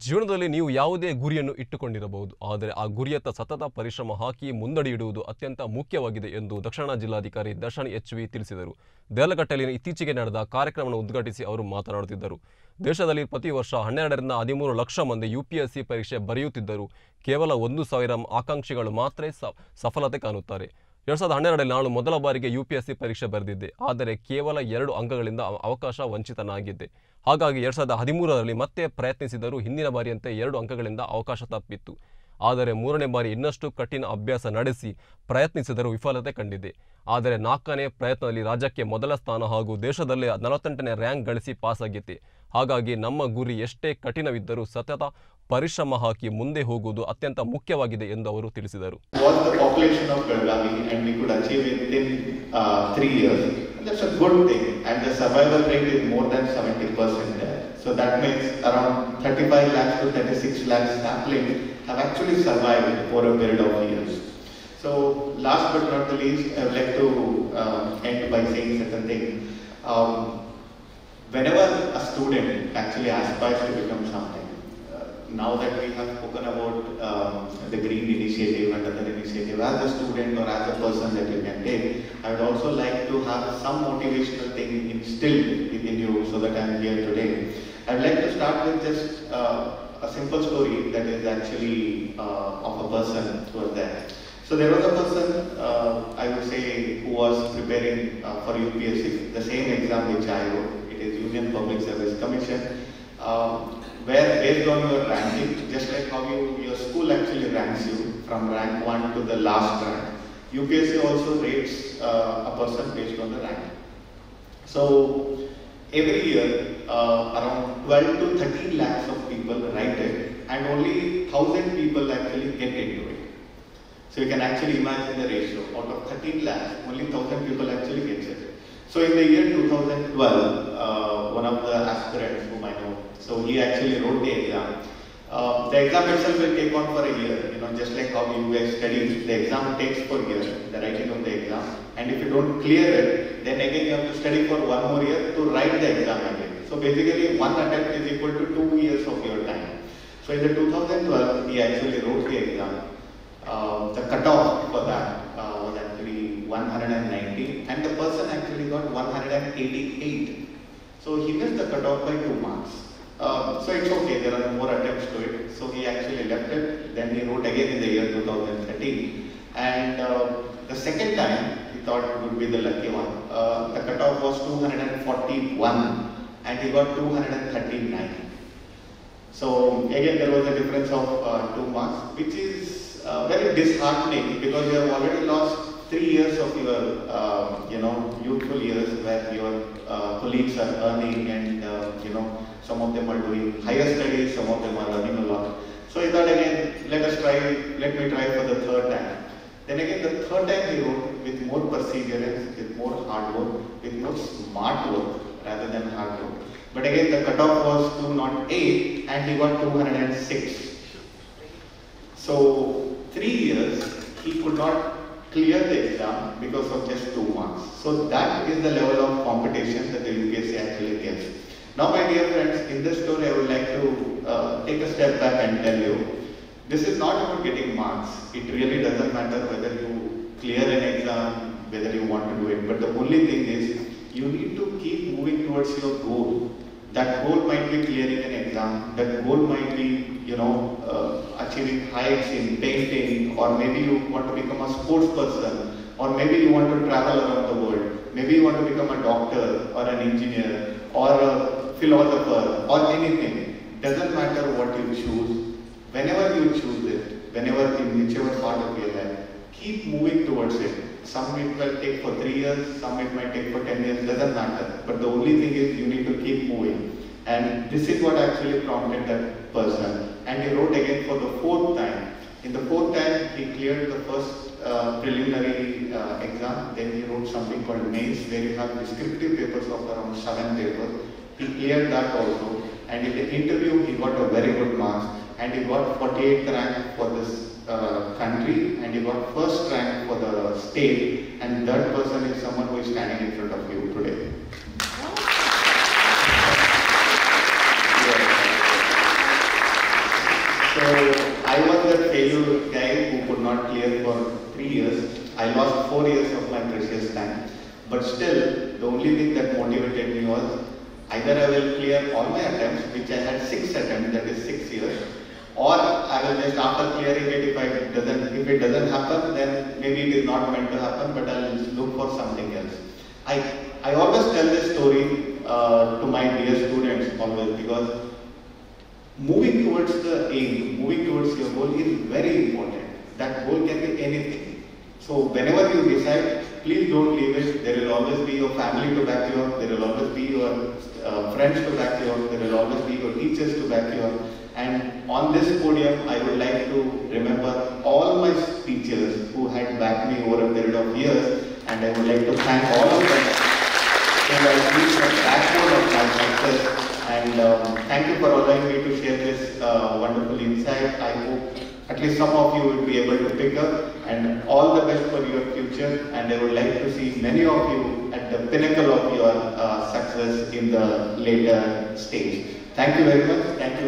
ಜೀವನದಲ್ಲಿ ನೀವು ಯಾವುದೇ ಗುರಿಯನ್ನು ಇಟ್ಟುಕೊಂಡಿರಬಹುದು, ಆದರೆ ಆ ಗುರಿಯತ್ತ ಸತತ ಪರಿಶ್ರಮ ಹಾಕಿ ಮುನ್ನಡೆಯಿಡುವುದು ಅತ್ಯಂತ ಮುಖ್ಯವಾಗಿದೆ ಎಂದು ದಕ್ಷಿಣ ಜಿಲ್ಲಾಧಿಕಾರಿ ದರ್ಶನ್ ಎಚ್.ವಿ. ತಿಳಿಸಿದರು. ದೇಲಘಟ್ಟೆಯಲ್ಲಿ ಇತ್ತೀಚೆಗೆ ನಡೆದ ಕಾರ್ಯಕ್ರಮವನ್ನು ಉದ್ಘಾಟಿಸಿ ಅವರು ಮಾತನಾಡುತ್ತಿದ್ದರು. ದೇಶದಲ್ಲಿ ಪ್ರತಿ ವರ್ಷ 12 ರಿಂದ 13 ಲಕ್ಷ ಮಂದಿ UPSC ಪರೀಕ್ಷೆ ಬರೆಯುತ್ತಿದ್ದರೂ ಕೇವಲ 1,000 ಆಕಾಂಕ್ಷಿಗಳು ಮಾತ್ರ ಸಫಲತೆ ಕಾಣುತ್ತಾರೆ. 2012ರಲ್ಲಿ ನಾನು ಮೊದಲ ಬಾರಿಗೆ UPSC ಪರೀಕ್ಷೆ ಬರೆದಿದ್ದೆ, ಆದರೆ ಕೇವಲ 2 ಅಂಕಗಳಿಂದ ಅವಕಾಶ ವಂಚಿತನಾಗಿದ್ದೆ. ಹಾಗಾಗಿ 2013ರಲ್ಲಿ ಮತ್ತೆ ಪ್ರಯತ್ನಿಸಿದರೂ ಹಿಂದಿನ ಬಾರಿಯಂತೆ 2 ಅಂಕಗಳಿಂದ ಅವಕಾಶ ತಪ್ಪಿತ್ತು. ಆದರೆ 3ನೇ ಬಾರಿ ಇನ್ನಷ್ಟು ಕಠಿಣ ಅಭ್ಯಾಸ ನಡೆಸಿ ಪ್ರಯತ್ನಿಸಿದರೂ ವಿಫಲತೆ ಕಂಡಿದ್ದೆ. ಆದರೆ 4ನೇ ಪ್ರಯತ್ನದಲ್ಲಿ ರಾಜ್ಯಕ್ಕೆ ಮೊದಲ ಸ್ಥಾನ ಹಾಗೂ ದೇಶದಲ್ಲೇ 48ನೇ ರ್ಯಾಂಕ್ ಗಳಿಸಿ ಪಾಸಾಗಿದ್ದೆ. ಹಾಗಾಗಿ ನಮ್ಮ ಗುರಿ ಎಷ್ಟೇ ಕಠಿಣವಿದ್ದರೂ ಸತತ ಪರಿಶ್ರಮ ಹಾಕಿ ಮುಂದೆ ಹೋಗುವುದು ಅತ್ಯಂತ ಮುಖ್ಯವಾಗಿದೆ ಎಂದು ಅವರು ತಿಳಿಸಿದರು. That's a good thing, and the survival rate is more than 70% there. So that means around 35 lakhs to 36 lakhs sampling have actually survived for a period of years. So last but not the least, I would like to end by saying certain thing. Whenever a student actually aspires to become something, now that we have spoken about the green initiative and other initiative, as a student or as a person that you can take, I would also like to have some motivational thing instilled within you so that I am here today. I would like to start with just a simple story that is actually of a person who was there. So there was a person, I would say, who was preparing for UPSC, the same exam which I wrote. It is Union Public Service Commission. Where based on your ranking, just like how your school actually ranks you from rank 1 to the last rank, UPSC also rates a person based on the rank. So every year around 12 to 13 lakhs of people write it, and only 1,000 people actually get into it. So you can actually imagine the ratio. Out of 13 lakhs, only 1,000 people actually gets it. So in the year 2012, one of the aspirants whom I know, so he actually wrote the exam. The exam itself will take on for a year, just like how you guys study, the exam takes for a year, the writing of the exam. And if you don't clear it, then again you have to study for 1 more year to write the exam again. So basically 1 attempt is equal to 2 years of your time. So in the 2012, he actually wrote the exam. The cutoff for that was actually 190, and the person actually got 188. So he missed the cutoff by 2 marks. So it's okay, there are more attempts to it. So he actually left it. Then he wrote again in the year 2013. And the second time, he thought it would be the lucky one. The cutoff was 241 and he got 239. So again, there was a difference of 2 marks, which is very disheartening because you have already lost 3 years of your youthful years where your colleagues are earning and some of them are doing higher studies, some of them are earning a lot. So he thought again, let me try for the 3rd time. Then again the 3rd time he wrote with more perseverance, with more hard work, with more smart work rather than hard work. But again the cutoff was 208 and he got 206. So 3 years he could not clear the exam because of just 2 marks. So that is the level of competition that the UPSC actually gives. Now my dear friends, in this story I would like to take a step back and tell you, this is not about getting marks. It really doesn't matter whether you clear an exam, whether you want to do it. But the only thing is, you need to keep moving towards your goal. That goal might be clearing an exam, that goal might be, achieving heights in painting, or maybe you want to become a sports person, or maybe you want to travel around the world, maybe you want to become a doctor, or an engineer, or a philosopher, or anything. Doesn't matter what you choose. Whenever you choose it, in whichever part of your life, keep moving towards it. Some it will take for 3 years, some it might take for 10 years, doesn't matter. But the only thing is you need to keep moving. And this is what actually prompted that person. And he wrote again for the 4th time. In the 4th time, he cleared the first preliminary exam. Then he wrote something called mains, where you have descriptive papers of around 7 papers. He cleared that also. And in the interview, he got a very good marks. And he got 48th rank for this country, and he got 1st rank for the state. And that person is someone who is standing in front of you today. So I was that failure guy who could not clear for 3 years. I lost 4 years of my precious time. But still, the only thing that motivated me was either I will clear all my attempts, which I had 6 attempts, that is 6 years, or I will just after clearing it, if it doesn't happen, then maybe it is not meant to happen, but I will look for something else. I always tell this story to my dear students always, because moving towards the aim, moving towards your goal is very important. That goal can be anything. So whenever you decide, please don't leave it. There will always be your family to back you up. There will always be your friends to back you up. There will always be your teachers to back you up. And on this podium, I would like to remember all my teachers who had backed me over a period of years, and I would like to thank all of them. So I feel the backbone of my success. And thank you for allowing me to share this wonderful insight. I hope at least some of you will be able to pick up, and all the best for your future. And I would like to see many of you at the pinnacle of your success in the later stage. Thank you very much. Thank you.